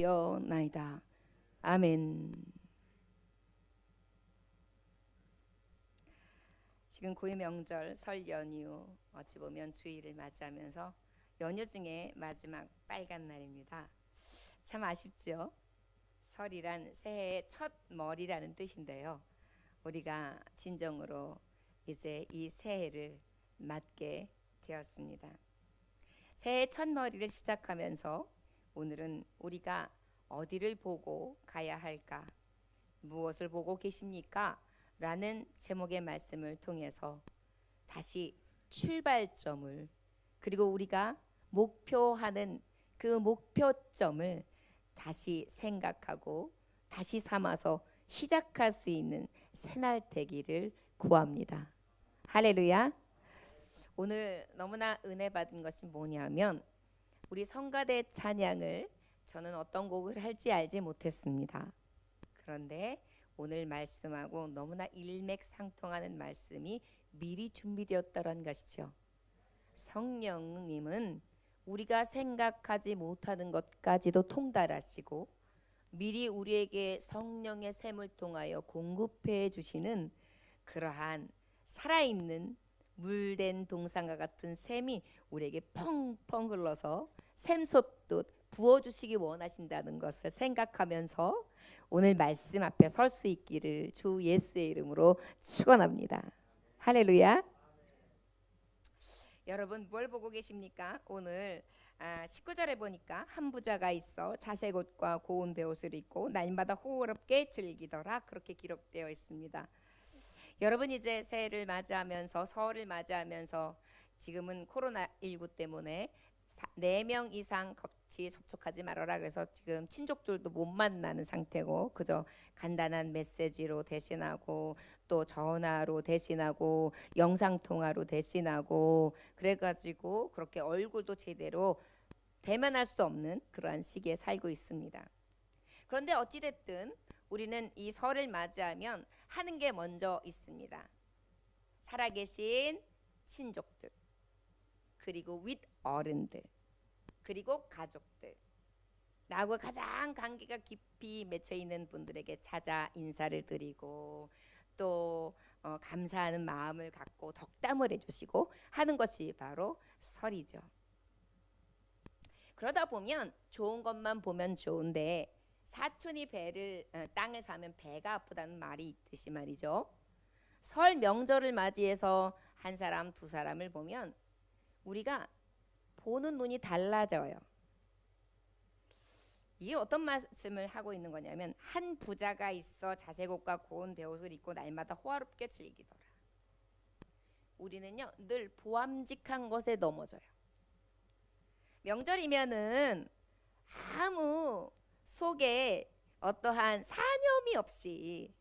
여나이다. 아멘. 지금 구일 명절 설 연휴 어찌 보면 주일을 맞이하면서 연휴 중에 마지막 빨간 날입니다. 참 아쉽죠. 설이란 새해의 첫 머리라는 뜻인데요. 우리가 진정으로 이제 이 새해를 맞게 되었습니다. 새해 첫 머리를 시작하면서 오늘은 우리가 어디를 보고 가야 할까? 무엇을 보고 계십니까? 라는 제목의 말씀을 통해서 다시 출발점을, 그리고 우리가 목표하는 그 목표점을 다시 생각하고 다시 삼아서 시작할 수 있는 새날 되기를 구합니다. 할렐루야. 오늘 너무나 은혜 받은 것이 뭐냐면 우리 성가대 찬양을 저는 어떤 곡을 할지 알지 못했습니다. 그런데 오늘 말씀하고 너무나 일맥상통하는 말씀이 미리 준비되었다는 것이죠. 성령님은 우리가 생각하지 못하는 것까지도 통달하시고 미리 우리에게 성령의 샘을 통하여 공급해 주시는 그러한 살아있는 물된 동산과 같은 샘이 우리에게 펑펑 흘러서 샘솟듯 부어주시기 원하신다는 것을 생각하면서 오늘 말씀 앞에 설 수 있기를 주 예수의 이름으로 축원합니다. 할렐루야. 여러분 뭘 보고 계십니까? 오늘 19절에 보니까 한 부자가 있어 자색 옷과 고운 베옷을 입고 날마다 호흡롭게 즐기더라, 그렇게 기록되어 있습니다. 여러분 이제 새해를 맞이하면서 설을 맞이하면서 지금은 코로나19 때문에 4명 이상 같이 접촉하지 말아라, 그래서 지금 친족들도 못 만나는 상태고 그저 간단한 메시지로 대신하고 또 전화로 대신하고 영상통화로 대신하고 그래가지고 그렇게 얼굴도 제대로 대면할 수 없는 그러한 시기에 살고 있습니다. 그런데 어찌됐든 우리는 이 설을 맞이하면 하는 게 먼저 있습니다. 살아계신 친족들, 그리고 윗어른들, 그리고 가족들, 나하고 가장 관계가 깊이 맺혀 있는 분들에게 찾아 인사를 드리고 또 감사하는 마음을 갖고 덕담을 해주시고 하는 것이 바로 설이죠. 그러다 보면 좋은 것만 보면 좋은데 사촌이 땅을 사면 배가 아프다는 말이 있듯이 말이죠. 설 명절을 맞이해서 한 사람 두 사람을 보면 우리가 보는 눈이 달라져요. 이게 어떤 말씀을 하고 있는 거냐면 한 부자가 있어 자색 옷과 고운 베옷을 입고 날마다 호화롭게 즐기더라. 우리는요 늘 보암직한 것에 넘어져요. 명절이면은 아무 속에 어떠한 사념이 없이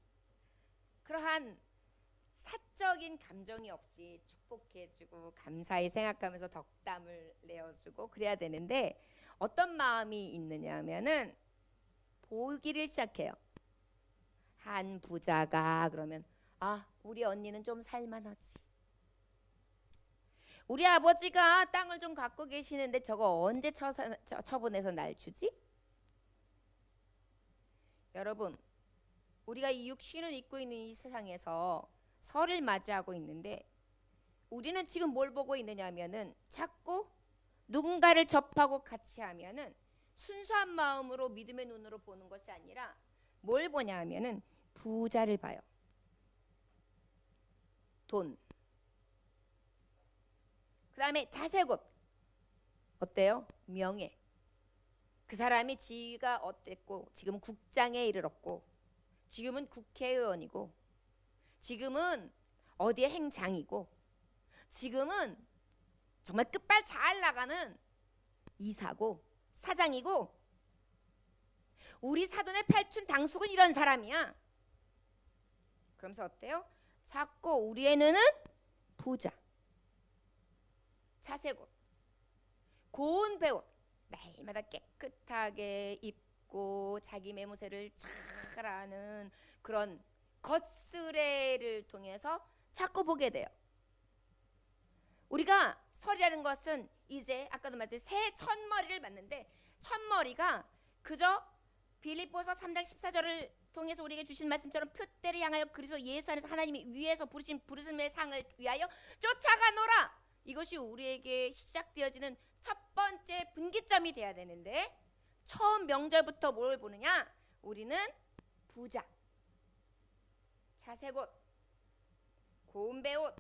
그러한 사적인 감정이 없이 축복해주고 감사히 생각하면서 덕담을 내어주고 그래야 되는데 어떤 마음이 있느냐 하면은 보기를 시작해요. 한 부자가 그러면 우리 언니는 좀 살만하지, 우리 아버지가 땅을 좀 갖고 계시는데 저거 언제 처분해서 날 주지? 여러분 우리가 이 육신을 입고 있는 이 세상에서 설을 맞이하고 있는데 우리는 지금 뭘 보고 있느냐 하면은 자꾸 누군가를 접하고 같이 하면은 순수한 마음으로 믿음의 눈으로 보는 것이 아니라 뭘 보냐 하면은 부자를 봐요. 돈. 그 다음에 자색옷. 어때요? 명예. 그 사람이 지위가 어땠고 지금 국장에 이르렀고 지금은 국회의원이고 지금은 어디에 행장이고 지금은 정말 끝발 잘 나가는 이사고 사장이고 우리 사돈의 팔춘 당숙은 이런 사람이야. 그러면서 어때요? 자꾸 우리 애는 부자, 자색옷, 고운 베옷, 날마다 깨끗하게 입고 자기 매무새를 잘하는 그런 겉쓰레를 통해서 자꾸 보게 돼요. 우리가 설이라는 것은 이제 아까도 말했듯이 새 첫머리를 맞는데 첫머리가 그저 빌립보서 3장 14절을 통해서 우리에게 주신 말씀처럼 표대를 향하여 그리스도 예수 안에서 하나님이 위에서 부르신 부르심의 상을 위하여 쫓아가노라. 이것이 우리에게 시작되어지는 첫 번째 분기점이 돼야 되는데, 처음 명절부터 뭘 보느냐? 우리는 부자, 자색옷, 고운 배옷,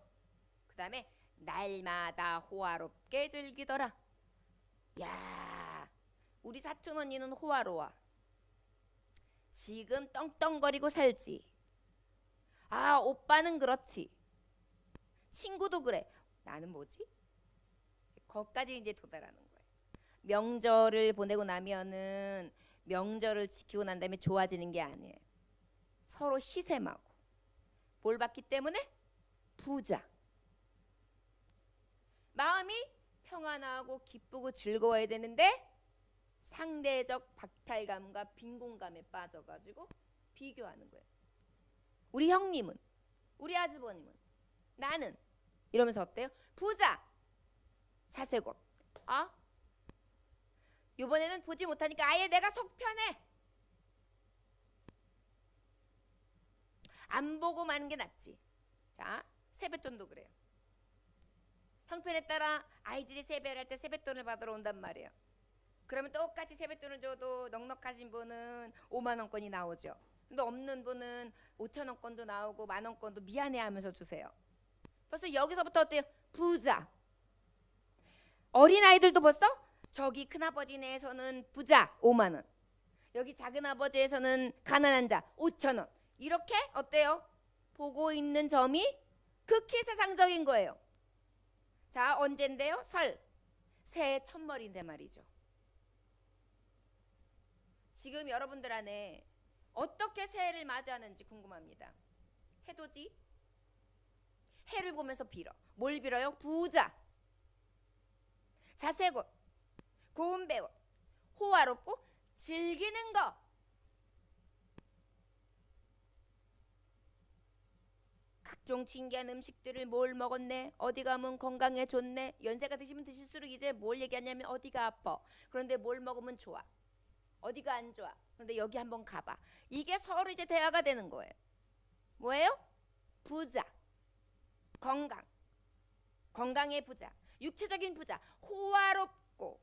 그 다음에 날마다 호화롭게 즐기더라. 야, 우리 사촌 언니는 호화로워. 지금 떵떵거리고 살지. 아, 오빠는 그렇지. 친구도 그래. 나는 뭐지? 거기까지 이제 도달하는 거예요. 명절을 보내고 나면은, 명절을 지키고 난 다음에 좋아지는 게 아니에요. 서로 시샘하고 뭘 받기 때문에 부자. 마음이 평안하고 기쁘고 즐거워야 되는데 상대적 박탈감과 빈곤감에 빠져가지고 비교하는 거예요. 우리 형님은, 우리 아주버님은, 나는 이러면서 어때요? 부자, 자색옷. 아? 이번에는 보지 못하니까 아예 내가 속 편해. 안 보고 마는 게 낫지. 자, 세뱃돈도 그래요. 형편에 따라 아이들이 세배를 할 때 세뱃돈을 받으러 온단 말이에요. 그러면 똑같이 세뱃돈을 줘도 넉넉하신 분은 5만 원권이 나오죠. 근데 없는 분은 5천 원권도 나오고 만 원권도 미안해하면서 주세요. 벌써 여기서부터 어때요? 부자. 어린아이들도 벌써 저기 큰아버지네에서는 부자 5만 원, 여기 작은아버지에서는 가난한 자 5천 원, 이렇게 어때요? 보고 있는 점이 극히 세상적인 거예요. 자, 언젠데요? 설, 새해 첫머리인데 말이죠. 지금 여러분들 안에 어떻게 새해를 맞이하는지 궁금합니다. 해돋이? 해를 보면서 빌어. 뭘 빌어요? 부자, 자색옷, 고운 배옷, 호화롭고 즐기는 거. 각종 신기한 음식들을 뭘 먹었네, 어디 가면 건강에 좋네. 연세가 드시면 드실수록 이제 뭘 얘기하냐면 어디가 아파, 그런데 뭘 먹으면 좋아, 어디가 안 좋아, 그런데 여기 한번 가봐. 이게 서로 이제 대화가 되는 거예요. 뭐예요? 부자, 건강, 건강의 부자, 육체적인 부자, 호화롭고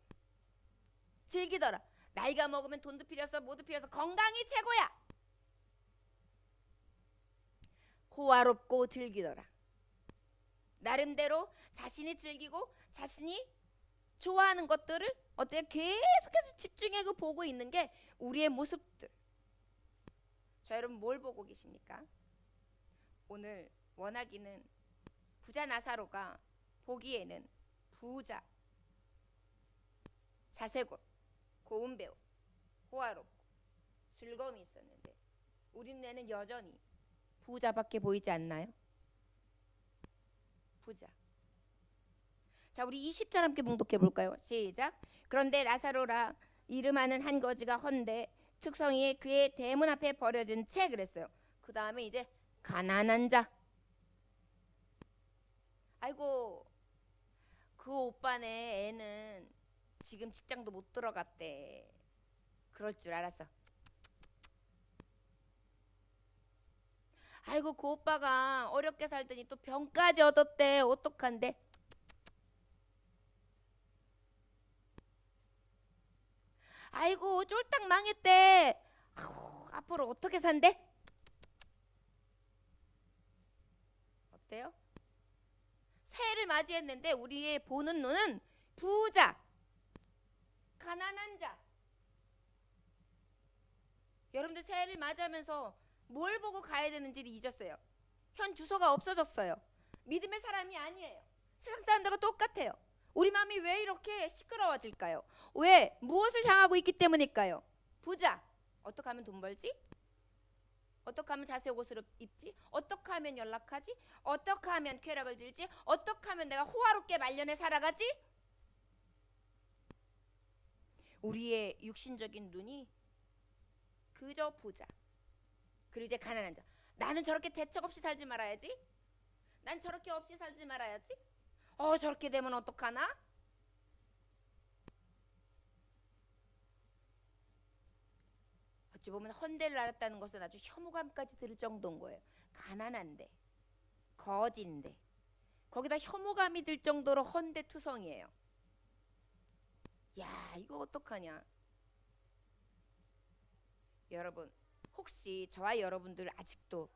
즐기더라. 나이가 먹으면 돈도 필요 없어, 뭐도 필요 없어, 건강이 최고야. 호화롭고 즐기더라. 나름대로 자신이 즐기고 자신이 좋아하는 것들을 어때요? 계속해서 집중해서 보고 있는 게 우리의 모습들. 자, 여러분 뭘 보고 계십니까? 오늘 원하기는 부자 나사로가 보기에는 부자, 자색옷, 고운 배옷, 호화롭고 즐거움이 있었는데 우리 눈에는 여전히 부자밖에 보이지 않나요? 부자. 자, 우리 20절 함께 봉독해 볼까요? 시작. 그런데 나사로라 이름하는 한 거지가 헌데 특성이 그의 대문 앞에 버려진 채, 그랬어요. 그 다음에 이제 가난한 자. 아이고, 그 오빠네 애는 지금 직장도 못 들어갔대. 그럴 줄 알았어. 아이고, 그 오빠가 어렵게 살더니 또 병까지 얻었대. 어떡한데? 아이고, 쫄딱 망했대. 아우, 앞으로 어떻게 산대? 어때요? 새해를 맞이했는데 우리의 보는 눈은 부자, 가난한 자. 여러분들 새해를 맞이하면서 뭘 보고 가야 되는지를 잊었어요. 현 주소가 없어졌어요. 믿음의 사람이 아니에요. 세상 사람들과 똑같아요. 우리 마음이 왜 이렇게 시끄러워질까요? 왜? 무엇을 향하고 있기 때문일까요? 부자, 어떻게 하면 돈 벌지? 어떻게 하면 자색 옷을 입지? 어떻게 하면 연락하지? 어떻게 하면 쾌락을 질지? 어떻게 하면 내가 호화롭게 말년에 살아가지? 우리의 육신적인 눈이 그저 부자, 그리고 이제 가난한 자. 나는 저렇게 대책 없이 살지 말아야지. 난 저렇게 없이 살지 말아야지. 저렇게 되면 어떡하나? 어찌 보면 헌데를 알았다는 것은 아주 혐오감까지 들을 정도인 거예요. 가난한데, 거지인데, 거기다 혐오감이 들 정도로 헌데투성이에요. 야, 이거 어떡하냐. 여러분, 혹시 저와 여러분들 아직도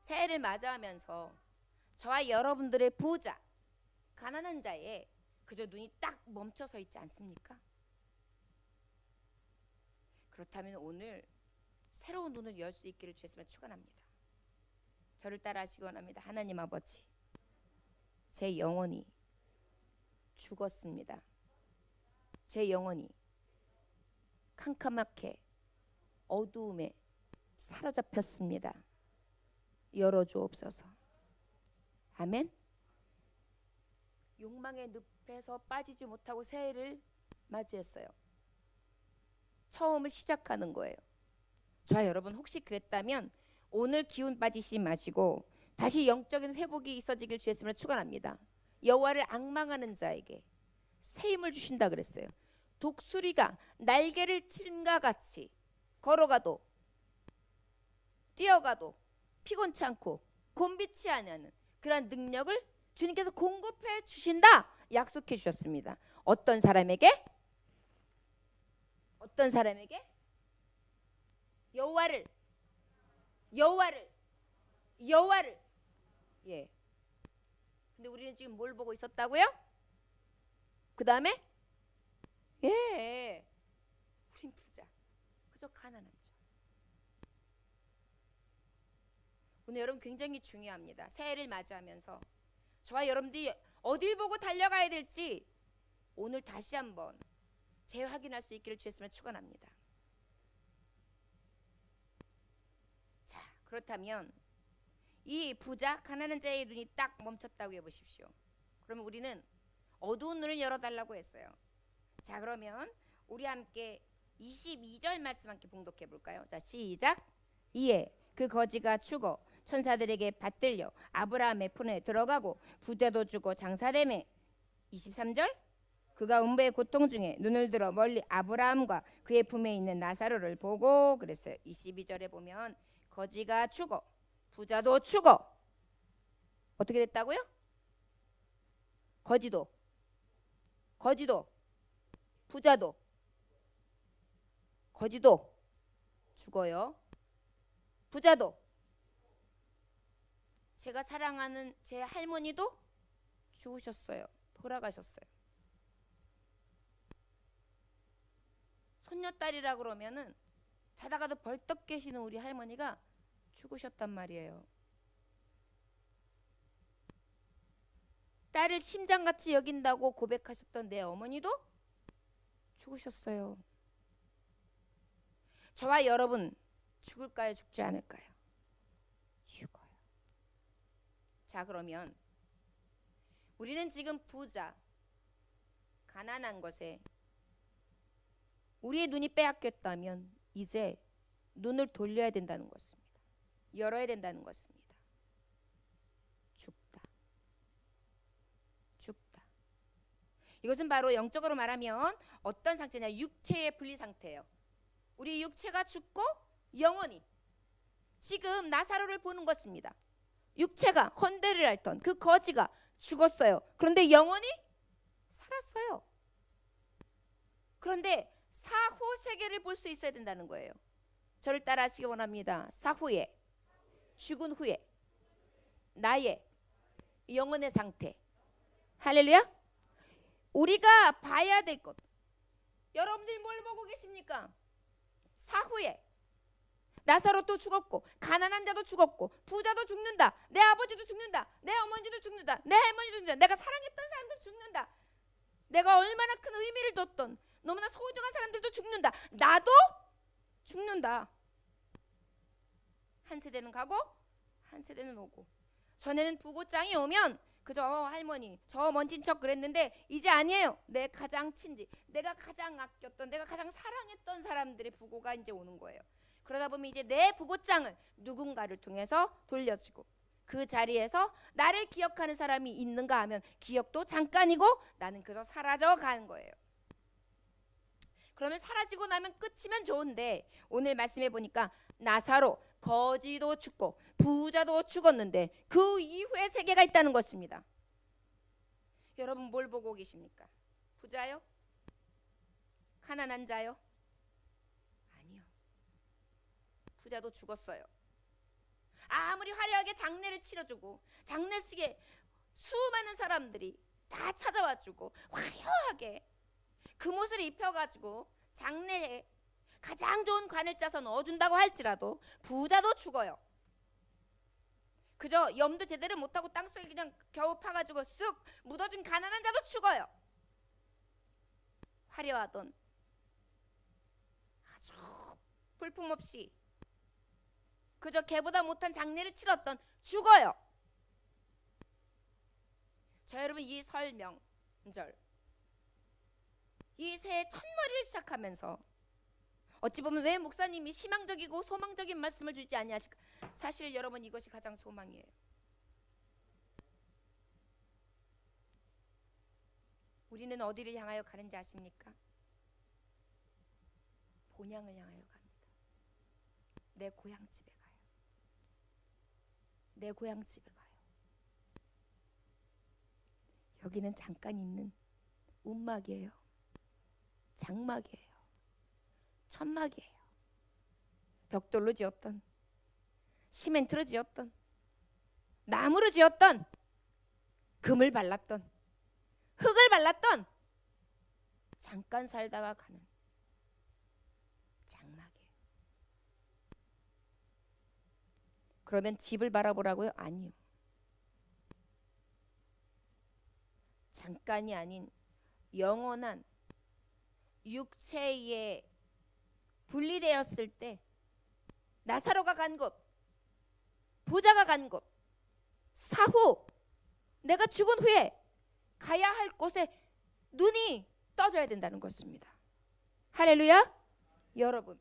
새해를 맞이하면서 저와 여러분들의 부자, 가난한 자에 그저 눈이 딱 멈춰서 있지 않습니까? 그렇다면 오늘 새로운 눈을 열 수 있기를 주였으면 축원합니다. 저를 따라 하시기 원합니다. 하나님 아버지, 제 영혼이 죽었습니다. 제 영혼이 캄캄하게 어두움에 사로잡혔습니다. 열어주옵소서. 아멘. 욕망의 늪에서 빠지지 못하고 새해를 맞이했어요. 처음을 시작하는 거예요. 저와 여러분 혹시 그랬다면 오늘 기운 빠지시 마시고 다시 영적인 회복이 있어지길 주였으면 축원합니다. 여호와를 앙망하는 자에게 새 힘을 주신다 그랬어요. 독수리가 날개를 침과 같이 걸어가도 뛰어가도 피곤치 않고 곤비치 않는 그런 능력을 주님께서 공급해 주신다 약속해 주셨습니다. 어떤 사람에게? 어떤 사람에게? 여호와를 예. 근데 우리는 지금 뭘 보고 있었다고요? 그 다음에 예, 우린 부자, 그저 가난한 자. 오늘 여러분 굉장히 중요합니다. 새해를 맞이하면서 저와 여러분들이 어딜 보고 달려가야 될지 오늘 다시 한번 재확인할 수 있기를 주였으면 축원합니다. 자, 그렇다면 이 부자, 가난한 자의 눈이 딱 멈췄다고 해보십시오. 그러면 우리는 어두운 눈을 열어달라고 했어요. 자, 그러면 우리 함께 22절 말씀 함께 봉독해 볼까요? 자, 시작. 이에 그 거지가 죽어 천사들에게 받들려 아브라함의 품에 들어가고 부자도 죽어 장사되매. 23절. 그가 음부의 고통 중에 눈을 들어 멀리 아브라함과 그의 품에 있는 나사로를 보고 그랬어요. 22절에 보면 거지가 죽어 부자도 죽어 어떻게 됐다고요? 거지도 부자도 거지도 죽어요. 부자도, 제가 사랑하는 제 할머니도 죽으셨어요. 돌아가셨어요. 손녀딸이라 그러면은 자다가도 벌떡 깨시는 우리 할머니가 죽으셨단 말이에요. 딸을 심장같이 여긴다고 고백하셨던 내 어머니도 죽으셨어요. 저와 여러분 죽을까요? 죽지 않을까요? 죽어요. 자, 그러면 우리는 지금 부자, 가난한 것에 우리의 눈이 빼앗겼다면 이제 눈을 돌려야 된다는 것입니다. 열어야 된다는 것입니다. 죽다. 이것은 바로 영적으로 말하면 어떤 상태냐? 육체의 분리 상태예요. 우리 육체가 죽고 영혼이 지금 나사로를 보는 것입니다. 육체가 헌데를 앓던 그 거지가 죽었어요. 그런데 영혼이 살았어요. 그런데 사후 세계를 볼 수 있어야 된다는 거예요. 저를 따라 하시기 원합니다. 사후에, 죽은 후에 나의 영혼의 상태. 할렐루야. 우리가 봐야 될 것. 여러분들이 뭘 보고 계십니까? 사후에 나사로도 죽었고 가난한 자도 죽었고 부자도 죽는다. 내 아버지도 죽는다. 내 어머니도 죽는다. 내 할머니도 죽는다. 내가 사랑했던 사람도 죽는다. 내가 얼마나 큰 의미를 뒀던 너무나 소중한 사람들도 죽는다. 나도 죽는다. 한 세대는 가고 한 세대는 오고. 전에는 부고장이 오면 그저 할머니 저 먼진 척 그랬는데 이제 아니에요. 내 가장 친지, 내가 가장 아꼈던, 내가 가장 사랑했던 사람들의 부고가 이제 오는 거예요. 그러다 보면 이제 내 부고장을 누군가를 통해서 돌려주고 그 자리에서 나를 기억하는 사람이 있는가 하면 기억도 잠깐이고 나는 그저 사라져 가는 거예요. 그러면 사라지고 나면 끝이면 좋은데 오늘 말씀해 보니까 나사로, 거지도 죽고 부자도 죽었는데 그 이후에 세계가 있다는 것입니다. 여러분 뭘 보고 계십니까? 부자요? 가난한 자요? 아니요. 부자도 죽었어요. 아무리 화려하게 장례를 치러주고 장례식에 수많은 사람들이 다 찾아와주고 화려하게 금옷을 입혀가지고 장례에 가장 좋은 관을 짜서 넣어준다고 할지라도 부자도 죽어요. 그저 염도 제대로 못하고 땅속에 그냥 겨우 파가지고 쓱 묻어준 가난한 자도 죽어요. 화려하던 아주 볼품없이 그저 개보다 못한 장례를 치렀던 죽어요. 자, 여러분 이 설 명절 이 새해 첫머리를 시작하면서 어찌 보면 왜 목사님이 희망적이고 소망적인 말씀을 주지 아니하실까? 사실 여러분 이것이 가장 소망이에요. 우리는 어디를 향하여 가는지 아십니까? 본향을 향하여 갑니다. 내 고향집에 가요. 내 고향집에 가요. 여기는 잠깐 있는 움막이에요. 장막이에요. 천막이에요. 벽돌로 지었던, 시멘트로 지었던, 나무로 지었던, 금을 발랐던, 흙을 발랐던 잠깐 살다가 가는 장막이에요. 그러면 집을 바라보라고요? 아니요. 잠깐이 아닌 영원한 육체에 분리되었을 때 나사로가 간 곳, 부자가 간 곳, 사후 내가 죽은 후에 가야 할 곳에 눈이 떠져야 된다는 것입니다. 할렐루야. 여러분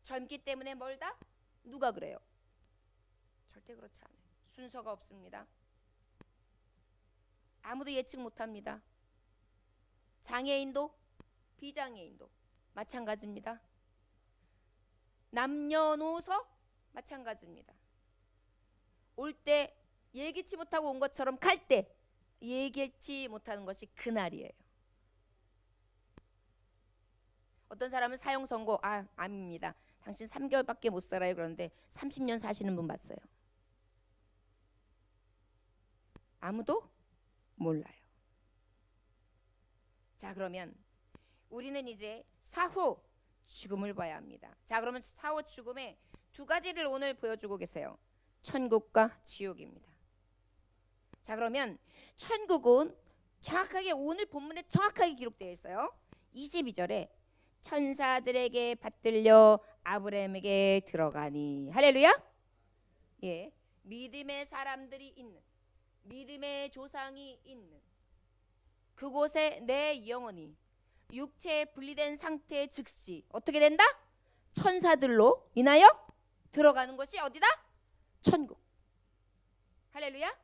젊기 때문에 멀다? 누가 그래요? 절대 그렇지 않아요. 순서가 없습니다. 아무도 예측 못합니다. 장애인도 비장애인도 마찬가지입니다. 남녀노소 마찬가지입니다. 올 때 예기치 못하고 온 것처럼 갈 때 예기치 못하는 것이 그날이에요. 어떤 사람은 사형 선고 암입니다. 당신 3개월밖에 못 살아요. 그런데 30년 사시는 분 봤어요. 아무도 몰라요. 자, 그러면 우리는 이제 사후 죽음을 봐야 합니다. 자, 그러면 사후 죽음의 두 가지를 오늘 보여주고 계세요. 천국과 지옥입니다. 자, 그러면 천국은 정확하게 오늘 본문에 정확하게 기록되어 있어요. 22절에 천사들에게 받들려 아브라함에게 들어가니. 할렐루야. 예, 믿음의 사람들이 있는, 믿음의 조상이 있는 그곳에 내 영혼이 육체에 분리된 상태 즉시 어떻게 된다? 천사들로 인하여 들어가는 것이 어디다? 천국. 할렐루야.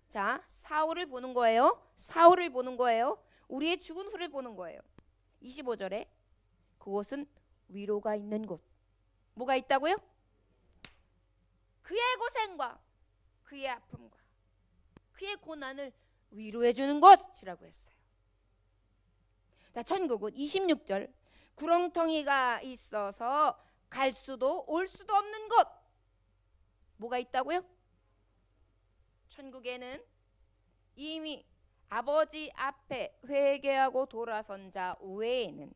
자, 사후를 보는 거예요. 사후를 보는 거예요. 우리의 죽은 후를 보는 거예요. 25절에 그곳은 위로가 있는 곳. 뭐가 있다고요? 그의 고생과 그의 아픔과 그의 고난을 위로해 주는 것이라고 했어요. 자, 천국은 26절 구렁텅이가 있어서 갈 수도 올 수도 없는 곳. 뭐가 있다고요? 천국에는 이미 아버지 앞에 회개하고 돌아선 자 외에는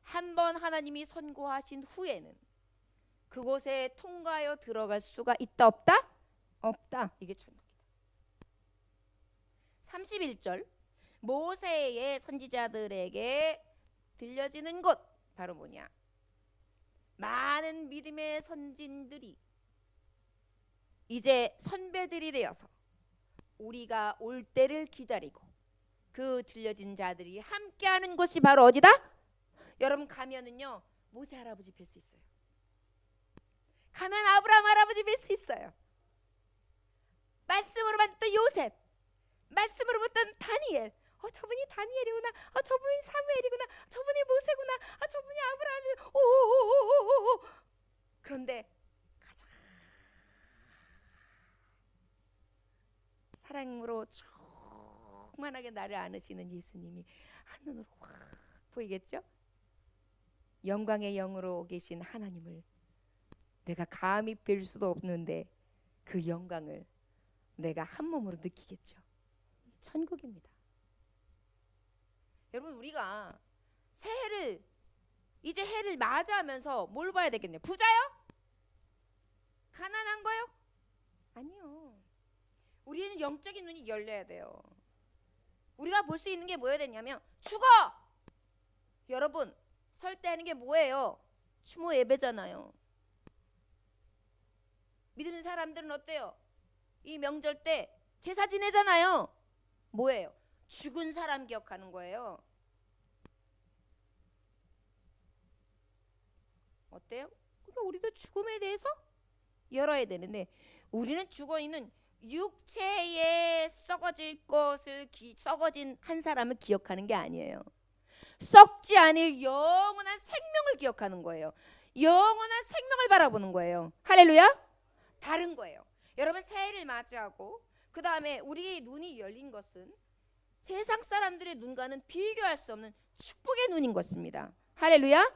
한 번 하나님이 선고하신 후에는 그곳에 통과하여 들어갈 수가 있다 없다? 없다. 이게 천국이다. 31절 모세의 선지자들에게 들려지는 곳 바로 뭐냐? 많은 믿음의 선진들이 이제 선배들이 되어서 우리가 올 때를 기다리고 그 들려진 자들이 함께하는 곳이 바로 어디다? 여러분 가면은요 모세 할아버지 뵐 수 있어요. 가면 아브라함 할아버지 뵐 수 있어요. 말씀으로 봤던 요셉, 말씀으로 봤던 다니엘, 저분이 다니엘이구나. 저분이 사무엘이구나. 저분이 모세구나. 저분이 아브라함이. 오오오오오오. 그런데 가장 사랑으로 충만하게 나를 안으시는 예수님이 한눈으로 확 보이겠죠? 영광의 영으로 계신 하나님을 내가 감히 뵐 수도 없는데 그 영광을 내가 한 몸으로 느끼겠죠. 천국입니다. 여러분, 우리가 새해를 이제 해를 맞이하면서 뭘 봐야 되겠네요? 부자요? 가난한 거요? 아니요. 우리는 영적인 눈이 열려야 돼요. 우리가 볼 수 있는 게 뭐여야 되냐면 죽어! 여러분, 설 때 하는 게 뭐예요? 추모 예배잖아요. 믿는 사람들은 어때요? 이 명절 때 제사 지내잖아요. 뭐예요? 죽은 사람 기억하는 거예요. 어때요? 그러니까 우리도 죽음에 대해서 열어야 되는데 우리는 죽어있는 육체에 썩어질 것을 썩어진 한 사람을 기억하는 게 아니에요. 썩지 않을 영원한 생명을 기억하는 거예요. 영원한 생명을 바라보는 거예요. 할렐루야. 다른 거예요. 여러분, 새해를 맞이하고 그 다음에 우리의 눈이 열린 것은 세상 사람들의 눈과는 비교할 수 없는 축복의 눈인 것입니다. 할렐루야.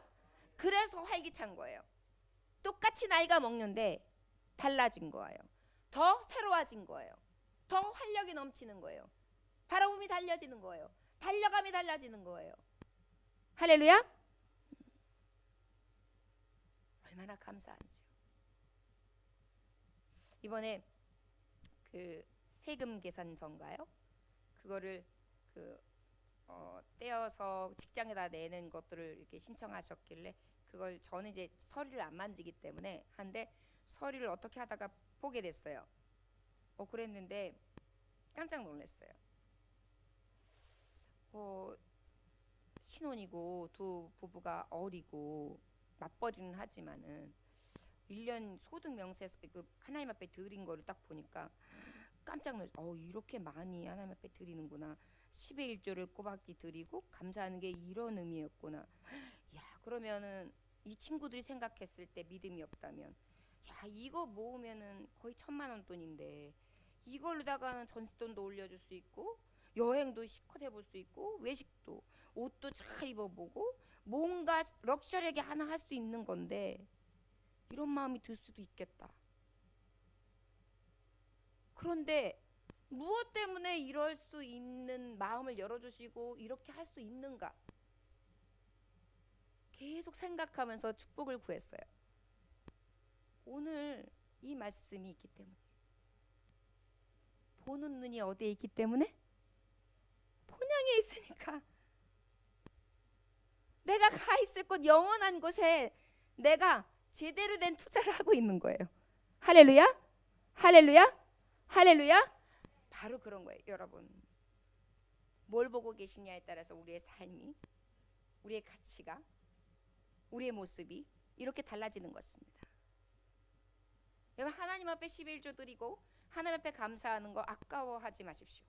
그래서 활기찬 거예요. 똑같이 나이가 먹는데 달라진 거예요. 더 새로워진 거예요. 더 활력이 넘치는 거예요. 바라봄이 달라지는 거예요. 달려감이 달라지는 거예요. 할렐루야. 얼마나 감사한지요. 이번에 그 세금 계산서인가요? 그거를 떼어서 직장에다 내는 것들을 이렇게 신청하셨길래 그걸 저는 이제 서류를 안 만지기 때문에 한데 서류를 어떻게 하다가 보게 됐어요. 그랬는데 깜짝 놀랐어요. 신혼이고 두 부부가 어리고 맞벌이는 하지만은 1년 소득 명세 그 하나님 앞에 드린 거를 딱 보니까 깜짝 놀랐어요. 이렇게 많이 하나님 앞에 드리는구나. 10의 1조를 꼬박이 드리고 감사하는 게 이런 의미였구나. 야, 그러면은 이 친구들이 생각했을 때 믿음이 없다면 야, 이거 모으면은 거의 1,000만 원 돈인데 이걸로다가는 전세돈도 올려줄 수 있고 여행도 실컷 해볼 수 있고 외식도 옷도 잘 입어보고 뭔가 럭셔리하게 하나 할 수 있는 건데 이런 마음이 들 수도 있겠다. 그런데 무엇 때문에 이럴 수 있는 마음을 열어주시고 이렇게 할 수 있는가? 계속 생각하면서 축복을 구했어요. 오늘 이 말씀이 있기 때문에. 보는 눈이 어디에 있기 때문에? 본향에 있으니까. 내가 가 있을 곳 영원한 곳에 내가 제대로 된 투자를 하고 있는 거예요. 할렐루야? 할렐루야? 할렐루야? 바로 그런 거예요. 여러분, 뭘 보고 계시냐에 따라서 우리의 삶이, 우리의 가치가, 우리의 모습이 이렇게 달라지는 것입니다. 여러분, 하나님 앞에 11조 드리고 하나님 앞에 감사하는 거 아까워하지 마십시오.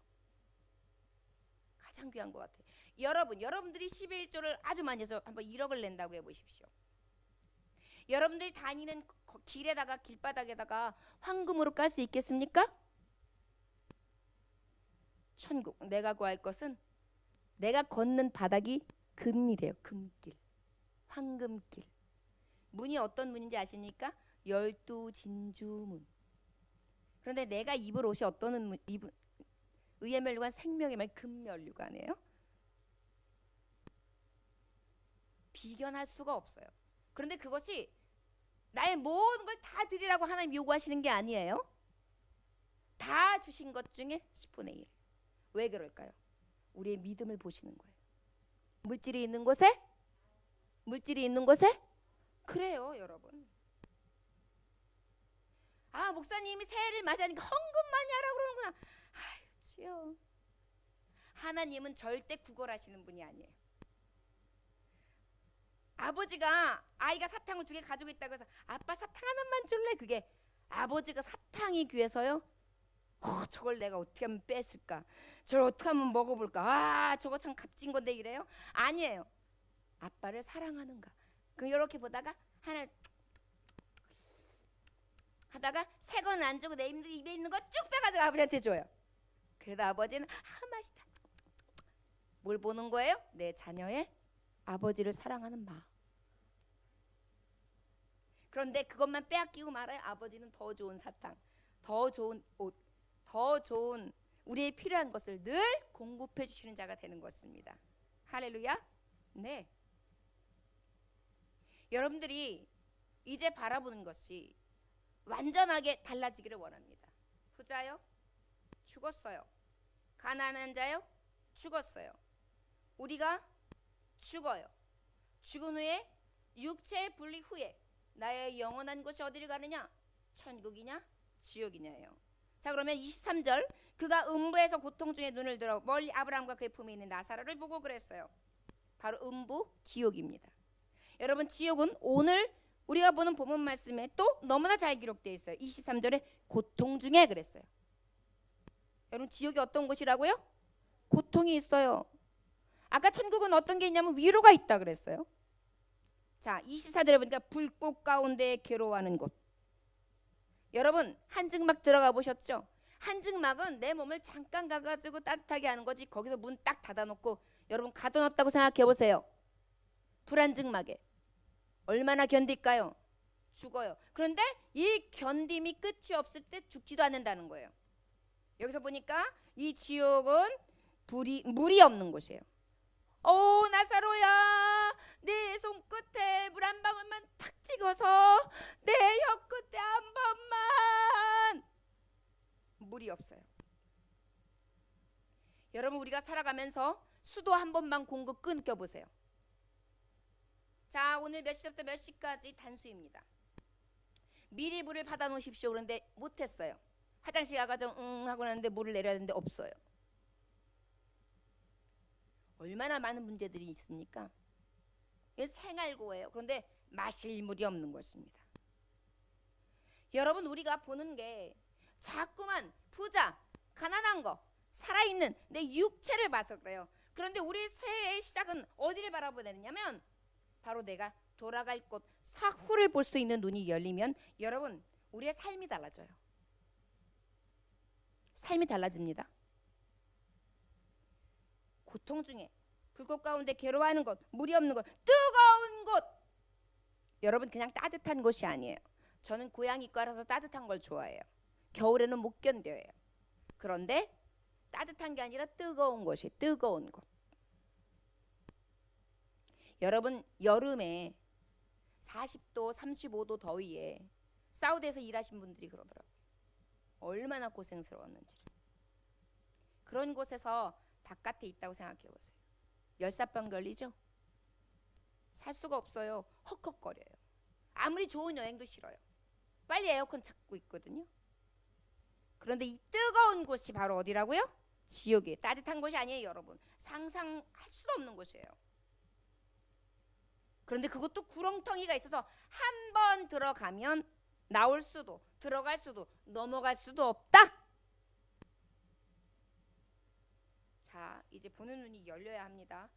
가장 귀한 것 같아요. 여러분들이 11조를 아주 많이 해서 한번 1억을 낸다고 해보십시오. 여러분들이 다니는 길에다가 길바닥에다가 황금으로 깔 수 있겠습니까? 천국, 내가 구할 것은 내가 걷는 바닥이 금이래요. 금길, 황금길. 문이 어떤 문인지 아십니까? 12진주문. 그런데 내가 입을 옷이 어떤 의의 면류관, 생명의 말, 금면류관이에요. 비견할 수가 없어요. 그런데 그것이 나의 모든 걸 다 드리라고 하나님 요구하시는 게 아니에요. 다 주신 것 중에 10분의 1. 왜 그럴까요? 우리의 믿음을 보시는 거예요. 물질이 있는 곳에? 물질이 있는 곳에? 그래요, 여러분. 목사님이 새해를 맞이하니까 헌금 많이 하라고 그러는구나. 아유, 주여. 하나님은 절대 구걸하시는 분이 아니에요. 아버지가 아이가 사탕을 2개 가지고 있다고 해서 아빠 사탕 하나만 줄래? 그게 아버지가 사탕이 귀해서요? 저걸 내가 어떻게 하면 뺐을까? 저걸 어떻게 하면 먹어볼까? 저거 참 값진 건데 이래요? 아니에요. 아빠를 사랑하는가? 그 이렇게 보다가 하나 하다가 새 건 안 주고 내 입에 있는 거 쭉 빼가지고 아버지한테 줘요. 그래도 아버지는 맛있다. 뭘 보는 거예요? 내 자녀의 아버지를 사랑하는 마음. 그런데 그것만 빼앗기고 말아요. 아버지는 더 좋은 사탕, 더 좋은 옷, 더 좋은 우리의 필요한 것을 늘 공급해 주시는 자가 되는 것입니다. 할렐루야. 네. 여러분들이 이제 바라보는 것이 완전하게 달라지기를 원합니다. 부자요? 죽었어요. 가난한 자요? 죽었어요. 우리가 죽어요. 죽은 후에 육체의 분리 후에 나의 영원한 곳이 어디를 가느냐? 천국이냐? 지옥이냐예요. 자, 그러면 23절 그가 음부에서 고통 중에 눈을 들어 멀리 아브라함과 그의 품에 있는 나사로를 보고 그랬어요. 바로 음부 지옥입니다. 여러분, 지옥은 오늘 우리가 보는 본문 말씀에 또 너무나 잘 기록되어 있어요. 23절에 고통 중에 그랬어요. 여러분, 지옥이 어떤 곳이라고요? 고통이 있어요. 아까 천국은 어떤 게 있냐면 위로가 있다 그랬어요. 자, 24절에 보니까 불꽃 가운데 괴로워하는 곳. 여러분, 한증막 들어가 보셨죠? 한증막은 내 몸을 잠깐 가가지고 따뜻하게 하는 거지. 거기서 문 딱 닫아놓고 여러분 가둬놨다고 생각해 보세요. 불안증막에 얼마나 견딜까요? 죽어요. 그런데 이 견딤이 끝이 없을 때 죽지도 않는다는 거예요. 여기서 보니까 이 지옥은 물이 없는 곳이에요. 오, 나사로야, 내 손끝에 물 한 방울만 탁 찍어서 내 혀 끝에 한 번만. 물이 없어요. 여러분, 우리가 살아가면서 수도 한 번만 공급 끊겨보세요. 자, 오늘 몇 시부터 몇 시까지 단수입니다. 미리 물을 받아 놓으십시오. 그런데 못했어요. 화장실 가가지고 하고 나는데 물을 내려야 되는데 없어요. 얼마나 많은 문제들이 있습니까? 이게 생활고예요. 그런데 마실 물이 없는 것입니다. 여러분, 우리가 보는 게 자꾸만 부자, 가난한 거, 살아있는 내 육체를 봐서 그래요. 그런데 우리 새해의 시작은 어디를 바라보느냐면 바로 내가 돌아갈 곳 사후를 볼 수 있는 눈이 열리면 여러분, 우리의 삶이 달라져요. 삶이 달라집니다. 고통 중에 불꽃 가운데 괴로워하는 곳, 물이 없는 곳, 뜨거운 곳. 여러분, 그냥 따뜻한 곳이 아니에요. 저는 고양이과라서 따뜻한 걸 좋아해요. 겨울에는 못 견뎌요. 그런데 따뜻한 게 아니라 뜨거운 곳이, 뜨거운 곳. 여러분, 여름에 40도, 35도 더위에 사우디에서 일하신 분들이 그러더라고요. 얼마나 고생스러웠는지를. 그런 곳에서 바깥에 있다고 생각해 보세요. 열사병 걸리죠? 살 수가 없어요. 헉헉거려요. 아무리 좋은 여행도 싫어요. 빨리 에어컨 찾고 있거든요. 그런데 이 뜨거운 곳이 바로 어디라고요? 지옥이에요. 따뜻한 곳이 아니에요, 여러분. 상상할 수도 없는 곳이에요. 그런데 그것도 구렁텅이가 있어서 한 번 들어가면 나올 수도, 들어갈 수도, 넘어갈 수도 없다. 자, 이제 보는 눈이 열려야 합니다.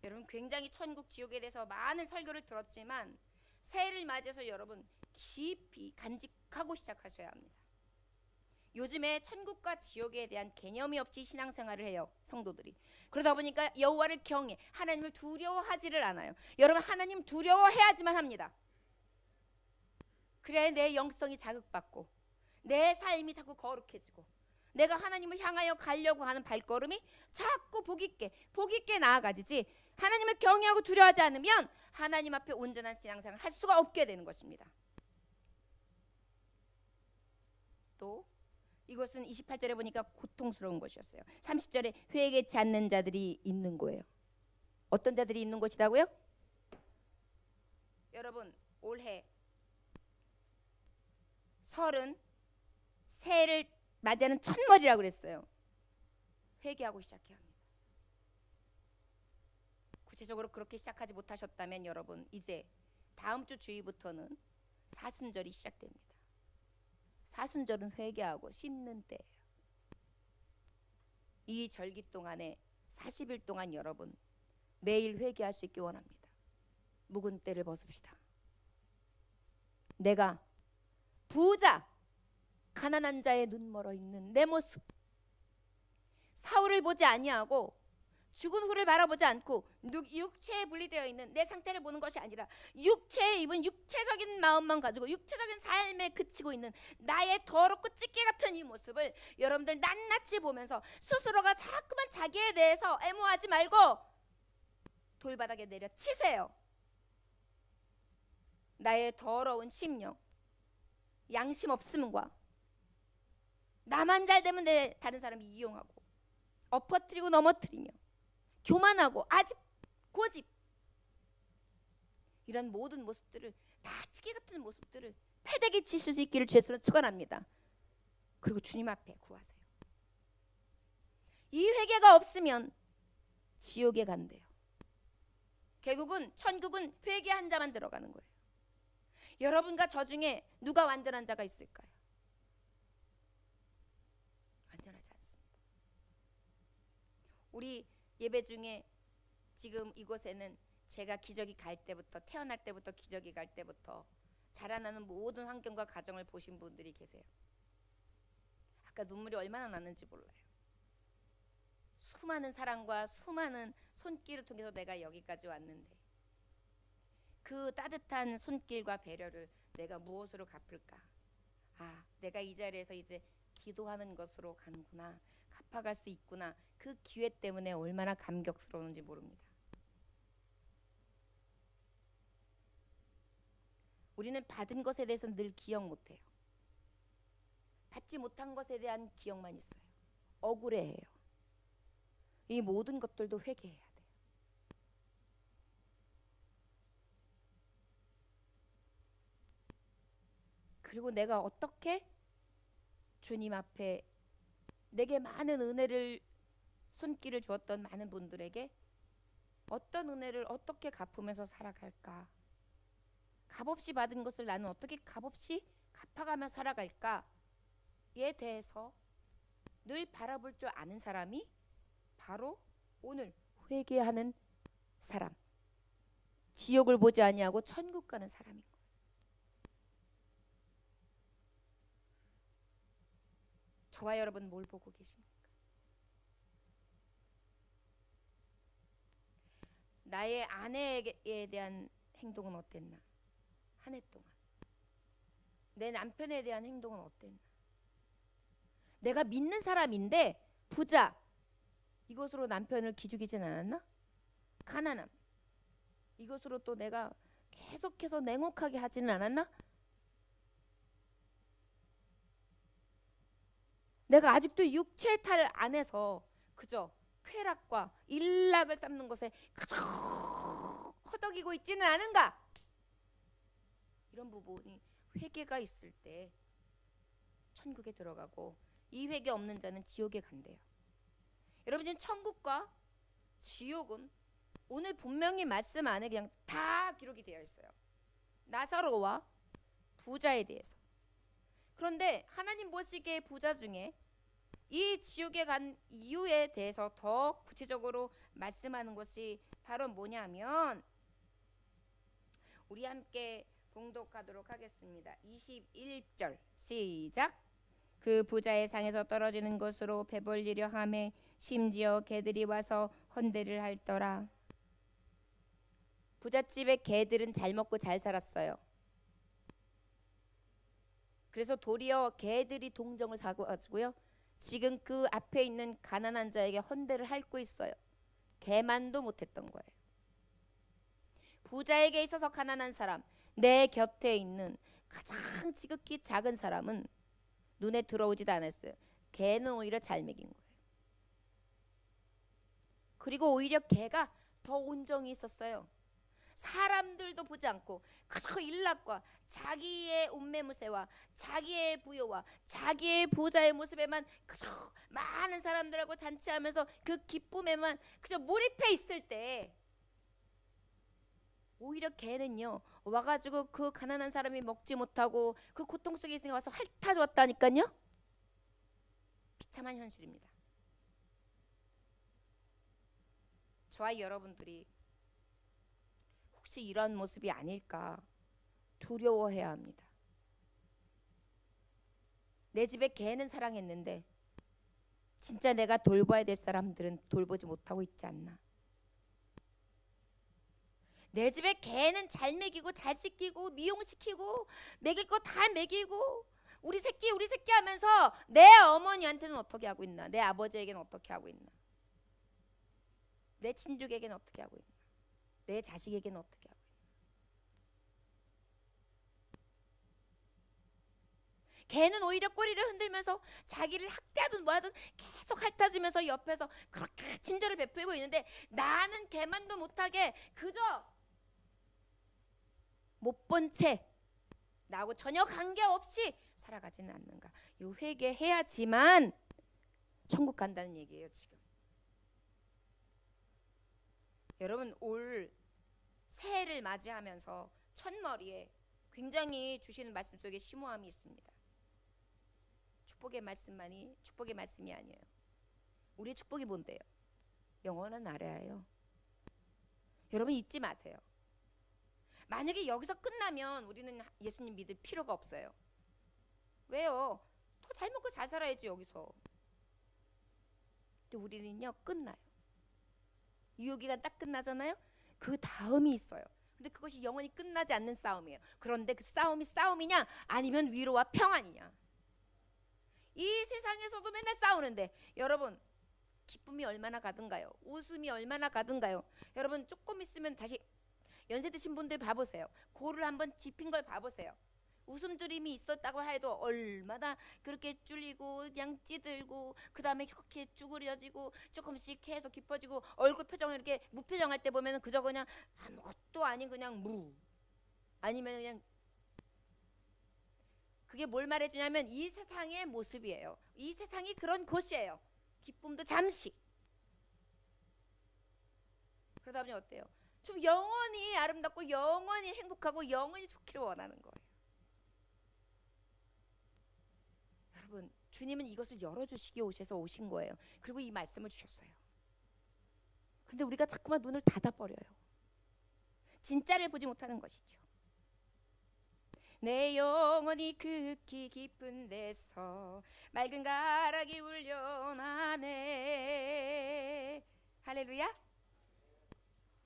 여러분, 굉장히 천국 지옥에 대해서 많은 설교를 들었지만 새해를 맞이해서 여러분 깊이 간직하고 시작하셔야 합니다. 요즘에 천국과 지옥에 대한 개념이 없이 신앙생활을 해요, 성도들이. 그러다 보니까 여호와를 경외, 하나님을 두려워하지를 않아요. 여러분, 하나님 두려워해야지만 합니다. 그래야 내 영성이 자극받고 내 삶이 자꾸 거룩해지고 내가 하나님을 향하여 가려고 하는 발걸음이 자꾸 복 있게 나아가지지. 하나님을 경외하고 두려워하지 않으면 하나님 앞에 온전한 신앙생활을 할 수가 없게 되는 것입니다. 또 이것은 28절에 보니까 고통스러운 것이었어요. 30절에 회개치 않는 자들이 있는 거예요. 어떤 자들이 있는 곳이라고요? 여러분, 올해 설은 새해를 맞이하는 첫머리라고 그랬어요. 회개하고 시작해야 합니다. 구체적으로 그렇게 시작하지 못하셨다면 여러분, 이제 다음 주 주일부터는 사순절이 시작됩니다. 사순절은 회개하고 씻는 때예요. 이 절기 동안에 40일 동안 여러분 매일 회개할 수 있기 원합니다. 묵은 때를 벗읍시다. 내가 부자, 가난한 자의 눈 멀어 있는 내 모습, 사울을 보지 아니하고 죽은 후를 바라보지 않고 육체에 분리되어 있는 내 상태를 보는 것이 아니라 육체에 입은 육체적인 마음만 가지고 육체적인 삶에 그치고 있는 나의 더럽고 찢기 같은 이 모습을 여러분들 낱낱이 보면서 스스로가 자꾸만 자기에 대해서 애모하지 말고 돌바닥에 내려치세요. 나의 더러운 심령, 양심 없음과 나만 잘 되면 다른 사람이 이용하고 엎어뜨리고 넘어뜨리며 교만하고 아집 고집, 이런 모든 모습들을 다 찌개 같은 모습들을 패대기 치실 수 있기를 주에서 축원합니다. 그리고 주님 앞에 구하세요. 이 회개가 없으면 지옥에 간대요. 결국은 천국은 회개한 자만 들어가는 거예요. 여러분과 저 중에 누가 완전한 자가 있을까요? 완전하지 않습니다. 우리 예배 중에 지금 이곳에는 제가 기저귀 갈 때부터, 태어날 때부터 기저귀 갈 때부터 자라나는 모든 환경과 가정을 보신 분들이 계세요. 아까 눈물이 얼마나 났는지 몰라요. 수많은 사랑과 수많은 손길을 통해서 내가 여기까지 왔는데 그 따뜻한 손길과 배려를 내가 무엇으로 갚을까? 아, 내가 이 자리에서 이제 기도하는 것으로 가는구나, 갚아갈 수 있구나. 그 기회 때문에 얼마나 감격스러운지 모릅니다. 우리는 받은 것에 대해서 늘 기억 못해요. 받지 못한 것에 대한 기억만 있어요. 억울해해요. 이 모든 것들도 회개해야 돼요. 그리고 내가 어떻게 주님 앞에 내게 많은 은혜를, 손길을 주었던 많은 분들에게 어떤 은혜를 어떻게 갚으면서 살아갈까? 값없이 받은 것을 나는 어떻게 값없이 갚아가며 살아갈까에 대해서 늘 바라볼 줄 아는 사람이 바로 오늘 회개하는 사람, 지옥을 보지 아니하고 천국 가는 사람인 거예요. 저와 여러분 뭘 보고 계십니까? 나의 아내에 대한 행동은 어땠나? 한 해 동안 내 남편에 대한 행동은 어땠나? 내가 믿는 사람인데 부자, 이것으로 남편을 기죽이진 않았나? 가난함, 이것으로 또 내가 계속해서 냉혹하게 하지는 않았나? 내가 아직도 육체의 탈 안에서 그저 쾌락과 일락을 쌓는 것에 그저 허덕이고 있지는 않은가? 이런 부분이 회개가 있을 때 천국에 들어가고, 이 회개 없는 자는 지옥에 간대요. 여러분, 지금 천국과 지옥은 오늘 분명히 말씀 안에 그냥 다 기록이 되어 있어요. 나사로와 부자에 대해서. 그런데 하나님 보시기에 부자 중에 이 지옥에 간 이유에 대해서 더 구체적으로 말씀하는 것이 바로 뭐냐면, 우리 함께 봉독하도록 하겠습니다. 21절 시작. 그 부자의 상에서 떨어지는 것으로 배벌리려 하매 심지어 개들이 와서 헌대를 할더라. 부잣집의 개들은 잘 먹고 잘 살았어요. 그래서 도리어 개들이 동정을 사고가지고요, 지금 그 앞에 있는 가난한 자에게 헌대를 핥고 있어요. 개만도 못했던 거예요. 부자에게 있어서 가난한 사람, 내 곁에 있는 가장 지극히 작은 사람은 눈에 들어오지도 않았어요. 개는 오히려 잘 먹인 거예요. 그리고 오히려 개가 더 온정이 있었어요. 사람들도 보지 않고 그저 일락과 자기의 옷매무새와 자기의 부여와 자기의 부자의 모습에만 그저 많은 사람들하고 잔치하면서 그 기쁨에만 그저 몰입해 있을 때, 오히려 개는요 와가지고 그 가난한 사람이 먹지 못하고 그 고통 속에 있으니까 와서 핥아줬다니까요. 비참한 현실입니다. 저와 여러분들이 혹시 이런 모습이 아닐까 두려워해야 합니다. 내 집에 개는 사랑했는데 진짜 내가 돌봐야 될 사람들은 돌보지 못하고 있지 않나. 내 집에 개는 잘 먹이고 잘 씻기고 미용시키고 먹일 거 다 먹이고 우리 새끼 하면서 내 어머니한테는 어떻게 하고 있나, 내 아버지에게는 어떻게 하고 있나, 내 친족에게는 어떻게 하고 있나, 내 자식에게는 어떻게 하고 있나. 개는 오히려 꼬리를 흔들면서 자기를 학대하든 뭐하든 계속 핥아주면서 옆에서 그렇게 친절을 베풀고 있는데 나는 개만도 못하게 그저 못 본 채 나하고 전혀 관계없이 살아가지는 않는가. 이 회개해야지만 천국 간다는 얘기예요. 지금 여러분 올 새해를 맞이하면서 첫머리에 굉장히 주시는 말씀 속에 심오함이 있습니다. 축복의 말씀이 아니에요. 우리의 축복이 뭔데요? 영원한 나라예요. 여러분 잊지 마세요. 만약에 여기서 끝나면 우리는 예수님 믿을 필요가 없어요. 왜요? 더 잘 먹고 잘 살아야지 여기서. 근데 우리는요 끝나요. 유효기간 딱 끝나잖아요. 그 다음이 있어요. 근데 그것이 영원히 끝나지 않는 싸움이에요. 그런데 그 싸움이 싸움이냐 아니면 위로와 평안이냐. 이 세상에서도 맨날 싸우는데 여러분 기쁨이 얼마나 가든가요? 웃음이 얼마나 가든가요? 여러분 조금 있으면 다시 연세 드신 분들 봐보세요. 고를 한번 짚인 걸 봐보세요. 웃음드림이 있었다고 해도 얼마나 그렇게 쫄리고 그냥 찌들고 그 다음에 이렇게 쭈그려지고 조금씩 계속 깊어지고 얼굴 표정을 이렇게 무표정할 때 보면 그저 그냥 아무것도 아닌 그냥 아니면 그냥 그게 뭘 말해주냐면 이 세상의 모습이에요. 이 세상이 그런 곳이에요. 기쁨도 잠시. 그러다 보니 어때요? 좀 영원히 아름답고 영원히 행복하고 영원히 좋기를 원하는 거예요. 여러분 주님은 이것을 열어주시기 위해서 오신 거예요. 그리고 이 말씀을 주셨어요. 근데 우리가 자꾸만 눈을 닫아버려요. 진짜를 보지 못하는 것이죠. 내 영혼이 극히 깊은 데서 맑은 가락이 울려나네. 할렐루야.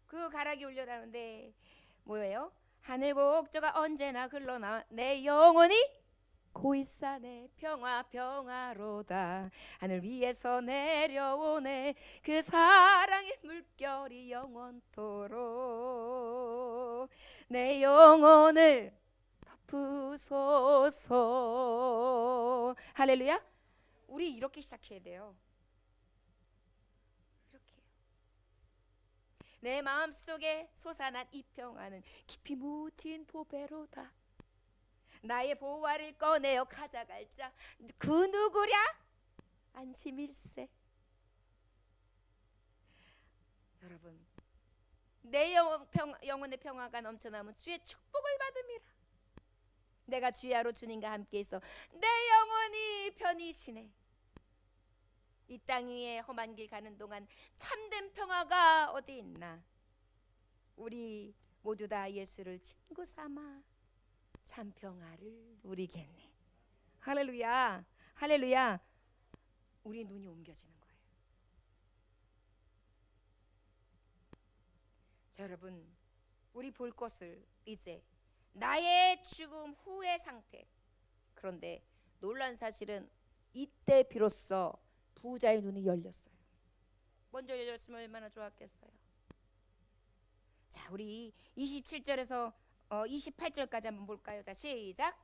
그 가락이 울려나는데 뭐예요? 하늘 곡조가 언제나 흘러나 내 영혼이 고이사네 평화로다. 하늘 위에서 내려오네 그 사랑의 물결이 영원토록 내 영혼을 덮으소서. 할렐루야. 우리 이렇게 시작해야 돼요. 이렇게 내 마음속에 솟아난 이 평화는 깊이 묻힌 보배로다. 나의 보화를 꺼내어 가져갈 자 그 누구랴? 안심일세. 여러분 내 영혼의 평화가 넘쳐나면 주의 축복을 받음이라. 내가 주야로 주님과 함께 있어 내 영혼이 편히 쉬네. 이 땅 위에 험한 길 가는 동안 참된 평화가 어디 있나. 우리 모두 다 예수를 친구 삼아 참 평화를 누리겠네. 할렐루야. 할렐루야. 우리 눈이 옮겨지는 거예요. 자, 여러분 우리 볼 것을 이제 나의 죽음 후의 상태. 그런데 놀란 사실은 이때 비로소 부자의 눈이 열렸어요. 먼저 열렸으면 얼마나 좋았겠어요. 자, 우리 27절에서 28절까지 한번 볼까요? 자, 시작.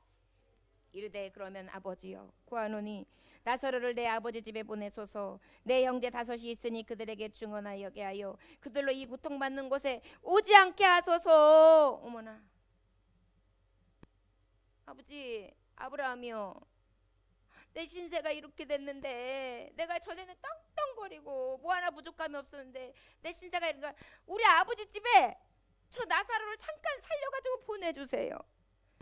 이르되 그러면 아버지여 구하노니 나사로를 내 아버지 집에 보내소서. 내 형제 다섯이 있으니 그들에게 증언하게 하여 그들로 이 고통받는 곳에 오지 않게 하소서. 어머나. 아버지 아브라함이요, 내 신세가 이렇게 됐는데 내가 전에는 떵떵거리고 뭐 하나 부족함이 없었는데 내 신세가 이러니까 우리 아버지 집에 저 나사로를 잠깐 살려가지고 보내주세요.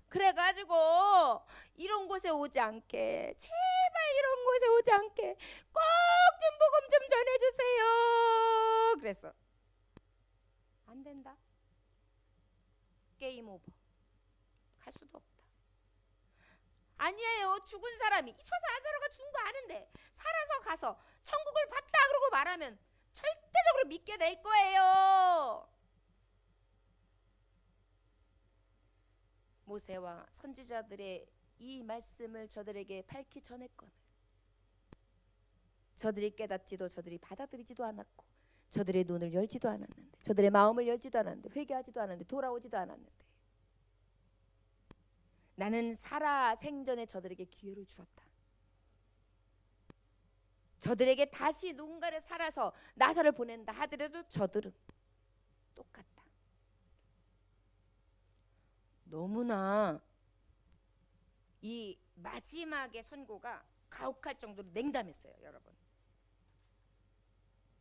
그래가지고 이런 곳에 오지 않게, 제발 이런 곳에 오지 않게 꼭 좀 복음 좀 전해주세요. 그랬어. 안 된다. 게임 오버. 갈 수도 없다. 아니에요. 죽은 사람이 저 사자로가 죽은 거 아는데 살아서 가서 천국을 봤다 그러고 말하면 절대적으로 믿게 될 거예요. 모세와 선지자들의 이 말씀을 저들에게 밝히 전했거늘 저들이 깨닫지도 저들이 받아들이지도 않았고 저들의 눈을 열지도 않았는데 저들의 마음을 열지도 않았는데 회개하지도 않았는데 돌아오지도 않았는데 나는 살아 생전에 저들에게 기회를 주었다. 저들에게 다시 누군가를 살아서 나사를 보낸다 하더라도 저들은 똑같다. 너무나 이 마지막의 선고가 가혹할 정도로 냉담했어요.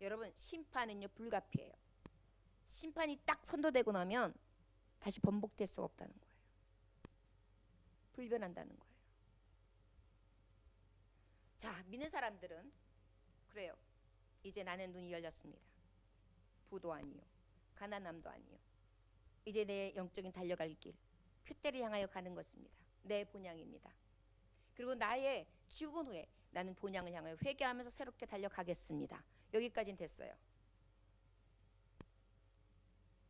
여러분 심판은요 불가피해요. 심판이 딱 선도되고 나면 다시 번복될 수가 없다는 거예요. 불변한다는 거예요. 자, 믿는 사람들은 그래요. 이제 나는 눈이 열렸습니다. 부도 아니요 가난함도 아니요 이제 내 영적인 달려갈 길 푯대를 향하여 가는 것입니다. 내 본향입니다. 그리고 나의 죽은 후에 나는 본향을 향하여 회개하면서 새롭게 달려가겠습니다. 여기까지는 됐어요.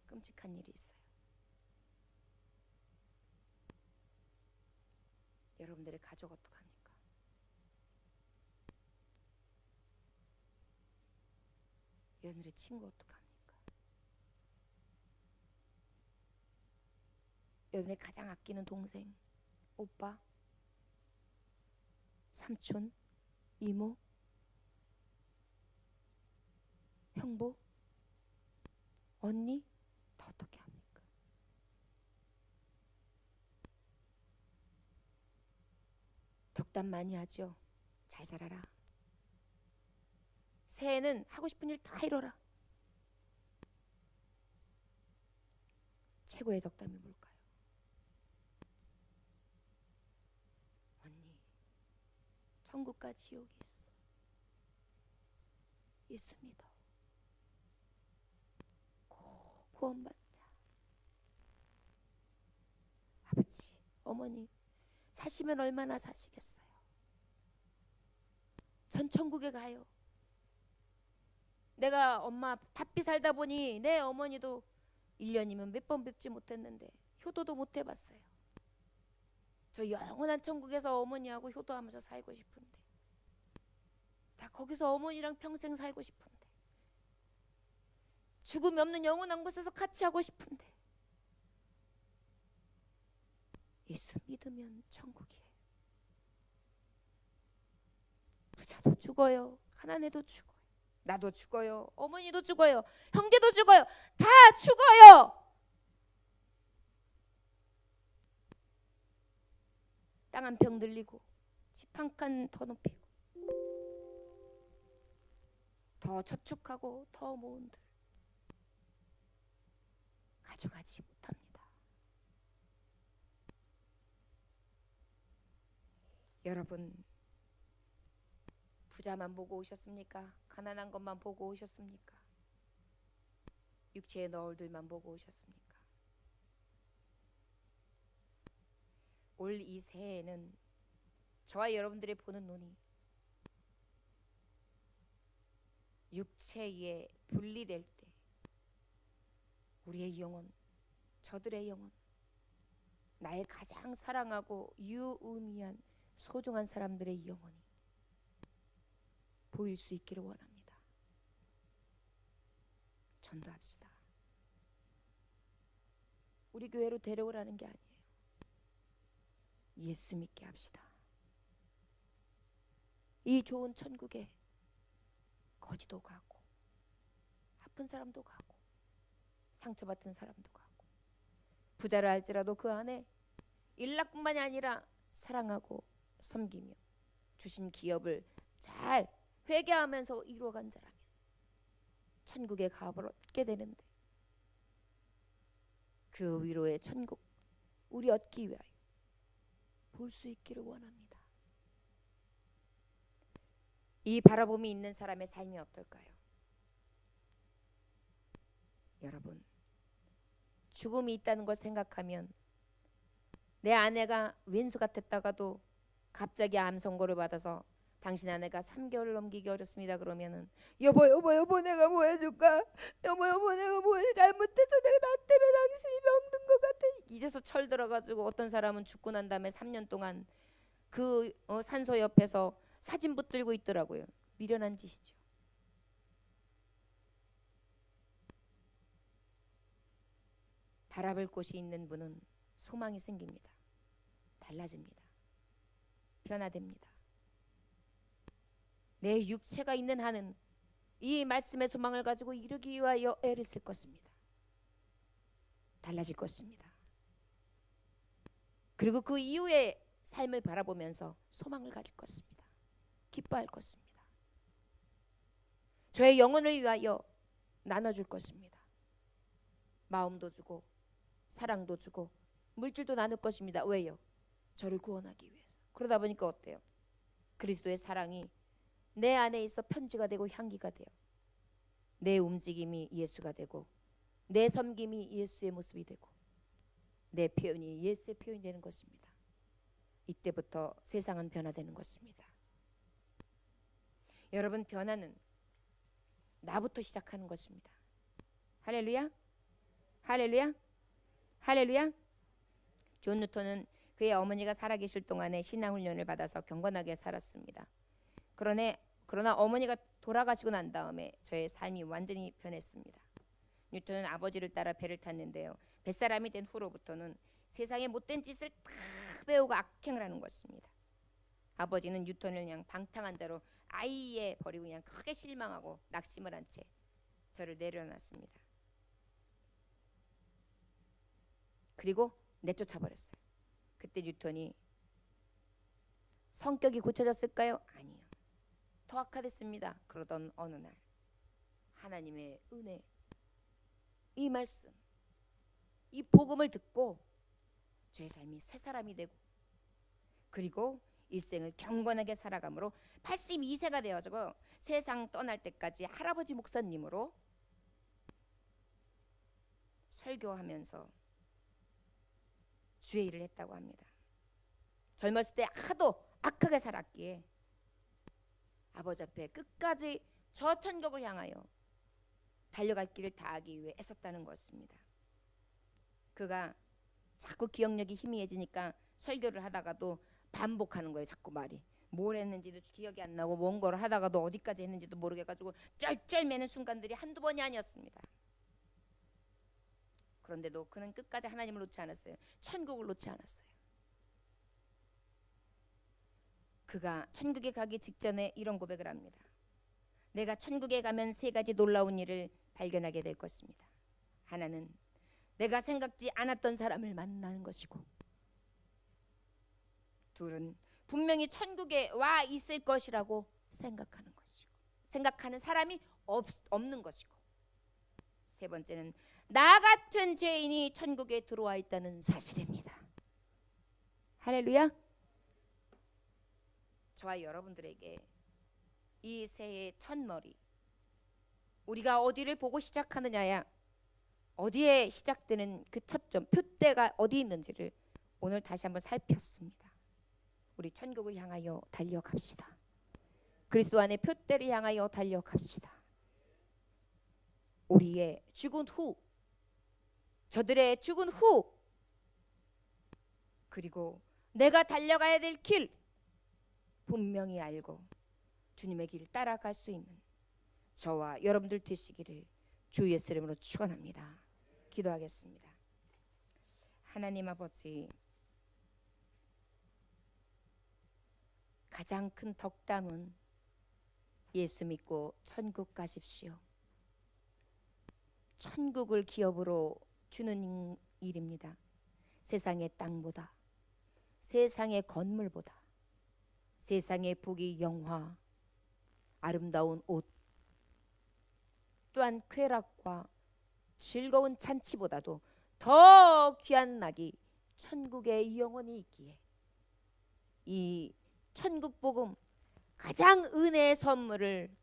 끔찍한 일이 있어요. 여러분들의 가족 어떡합니까? 여러분들의 친구 어떡합니까? 여러분의 가장 아끼는 동생, 오빠, 삼촌, 이모, 형부, 언니 다 어떻게 합니까? 덕담 많이 하죠. 잘 살아라. 새해는 하고 싶은 일 다 이뤄라. 최고의 덕담이 뭘까요? 언니, 천국과 지옥이 있어. 예수 믿어. 꼭 구원받자. 아버지, 어머니 사시면 얼마나 사시겠어요? 전 천국에 가요. 내가 엄마 바삐 살다 보니 내 어머니도 1년이면 몇 번 뵙지 못했는데 효도도 못 해봤어요. 저 영원한 천국에서 어머니하고 효도하면서 살고 싶은데 나 거기서 어머니랑 평생 살고 싶은데 죽음이 없는 영원한 곳에서 같이 하고 싶은데 예수 믿으면 천국이에요. 부자도 죽어요. 가난해도 죽어요. 나도 죽어요. 어머니도 죽어요. 형제도 죽어요. 다 죽어요. 땅 한 평 늘리고 집 한 칸 더 높이고 더 저축하고 더 모은들 가져가지 못합니다. 여러분 부자만 보고 오셨습니까? 가난한 것만 보고 오셨습니까? 육체의 너울들만 보고 오셨습니까? 올 이 새해에는 저와 여러분들이 보는 눈이 육체에 분리될 때 우리의 영혼, 저들의 영혼, 나의 가장 사랑하고 유의미한 소중한 사람들의 영혼이 보일 수 있기를 원합니다. 전도합시다. 우리 교회로 데려오라는 게 아니에요. 예수 믿게 합시다. 이 좋은 천국에 거지도 가고 아픈 사람도 가고 상처받은 사람도 가고 부자를 할지라도 그 안에 일락뿐만이 아니라 사랑하고 섬기며 주신 기업을 잘 회개하면서 이루어간 자라면 천국의 가업을 얻게 되는데 그 위로의 천국 우리 얻기 위하여 볼 수 있기를 원합니다. 이 바라봄이 있는 사람의 삶이 어떨까요? 여러분 죽음이 있다는 걸 생각하면 내 아내가 왼수 같았다가도 갑자기 암 선고를 받아서 당신 아내가 3개월을 넘기기 어렵습니다. 그러면은 여보 내가 뭐 해줄까? 여보 내가 뭐 잘못해서 내가 나 때문에 당신이 병든 것 같아. 이제서 철 들어가지고 어떤 사람은 죽고 난 다음에 3년 동안 그 산소 옆에서 사진 붙들고 있더라고요. 미련한 짓이죠. 바라볼 곳이 있는 분은 소망이 생깁니다. 달라집니다. 변화됩니다. 내 육체가 있는 한은 이 말씀의 소망을 가지고 이루기 위하여 애를 쓸 것입니다. 달라질 것입니다. 그리고 그 이후의 삶을 바라보면서 소망을 가질 것입니다. 기뻐할 것입니다. 저의 영혼을 위하여 나눠줄 것입니다. 마음도 주고 사랑도 주고 물질도 나눌 것입니다. 왜요? 저를 구원하기 위해서. 그러다 보니까 어때요? 그리스도의 사랑이 내 안에 있어 편지가 되고 향기가 돼요. 내 움직임이 예수가 되고 내 섬김이 예수의 모습이 되고 내 표현이 예수의 표현이 되는 것입니다. 이때부터 세상은 변화되는 것입니다. 여러분, 변화는 나부터 시작하는 것입니다. 할렐루야, 할렐루야, 할렐루야. 존 뉴턴은 그의 어머니가 살아계실 동안에 신앙훈련을 받아서 경건하게 살았습니다. 그러나 어머니가 돌아가시고 난 다음에 저의 삶이 완전히 변했습니다. 뉴턴은 아버지를 따라 배를 탔는데요. 뱃사람이 된 후로부터는 세상의 못된 짓을 다 배우고 악행을 하는 것입니다. 아버지는 뉴턴을 그냥 방탕한 자로 아예 버리고 그냥 크게 실망하고 낙심을 한 채 저를 내려놨습니다. 그리고 내쫓아 버렸어요. 그때 뉴턴이 성격이 고쳐졌을까요? 아니요. 더 악화됐습니다. 그러던 어느 날 하나님의 은혜, 이 말씀, 이 복음을 듣고 저의 삶이 새 사람이 되고 그리고 일생을 경건하게 살아감으로 82세가 되어서 세상 떠날 때까지 할아버지 목사님으로 설교하면서 주의 일을 했다고 합니다. 젊었을 때 하도 악하게 살았기에 아버지 앞에 끝까지 저 천국을 향하여 달려갈 길을 다하기 위해 애썼다는 것입니다. 그가 자꾸 기억력이 희미해지니까 설교를 하다가도 반복하는 거예요. 자꾸 말이 뭘 했는지도 기억이 안 나고 뭔 걸 하다가도 어디까지 했는지도 모르겠가지고 쩔쩔매는 순간들이 한두 번이 아니었습니다. 그런데도 그는 끝까지 하나님을 놓지 않았어요. 천국을 놓지 않았어요. 그가 천국에 가기 직전에 이런 고백을 합니다. 내가 천국에 가면 세 가지 놀라운 일을 발견하게 될 것입니다. 하나는 내가 생각지 않았던 사람을 만나는 것이고, 둘은 분명히 천국에 와 있을 것이라고 생각하는 것이고, 생각하는 사람이 없는 것이고, 세 번째는 나 같은 죄인이 천국에 들어와 있다는 사실입니다. 할렐루야. 저와 여러분들에게 이 새해의 첫머리, 우리가 어디를 보고 시작하느냐야, 어디에 시작되는 그 첫점, 표대가 어디 있는지를 오늘 다시 한번 살폈습니다. 우리 천국을 향하여 달려갑시다. 그리스도 안에 표대를 향하여 달려갑시다. 우리의 죽은 후, 저들의 죽은 후, 그리고 내가 달려가야 될 길 분명히 알고 주님의 길 따라갈 수 있는 저와 여러분들 되시기를 주 예수 이름으로 축원합니다. 기도하겠습니다. 하나님 아버지, 가장 큰 덕담은 예수 믿고 천국 가십시오. 천국을 기업으로 주는 일입니다. 세상의 땅보다, 세상의 건물보다, 세상의 부귀 영화, 아름다운 옷, 또한 쾌락과 즐거운 잔치보다도 더 귀한 낙이 천국의 영혼이 있기에 이 천국 복음, 가장 은혜의 선물을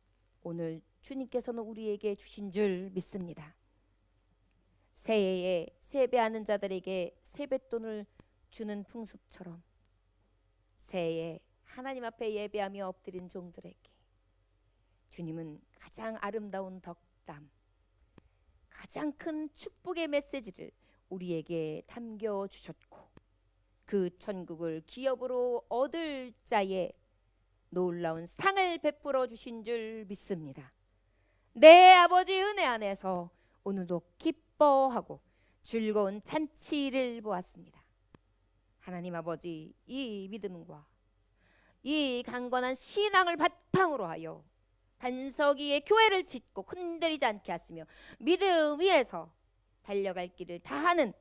오늘 주님께서는 우리에게 주신 줄 믿습니다. 새해에 세배하는 자들에게 세뱃돈을 주는 풍습처럼 새해에 하나님 앞에 예배하며 엎드린 종들에게 주님은 가장 아름다운 덕담, 가장 큰 축복의 메시지를 우리에게 담겨주셨고 그 천국을 기업으로 얻을 자에 놀라운 상을 베풀어 주신 줄 믿습니다. 내 아버지 은혜 안에서 오늘도 기뻐하고 즐거운 잔치를 보았습니다. 하나님 아버지, 이 믿음과 이 강건한 신앙을 바탕으로 하여 반석 위에 교회를 짓고 흔들리지 않게 하시며 믿음 위에서 달려갈 길을 다하는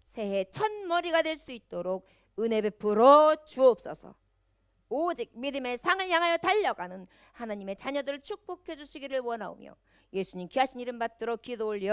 새해 첫머리가 될 수 있도록 은혜 베풀어 주옵소서. 오직 믿음의 상을 향하여 달려가는 하나님의 자녀들을 축복해 주시기를 원하오며 예수님 귀하신 이름 받들어 기도 올려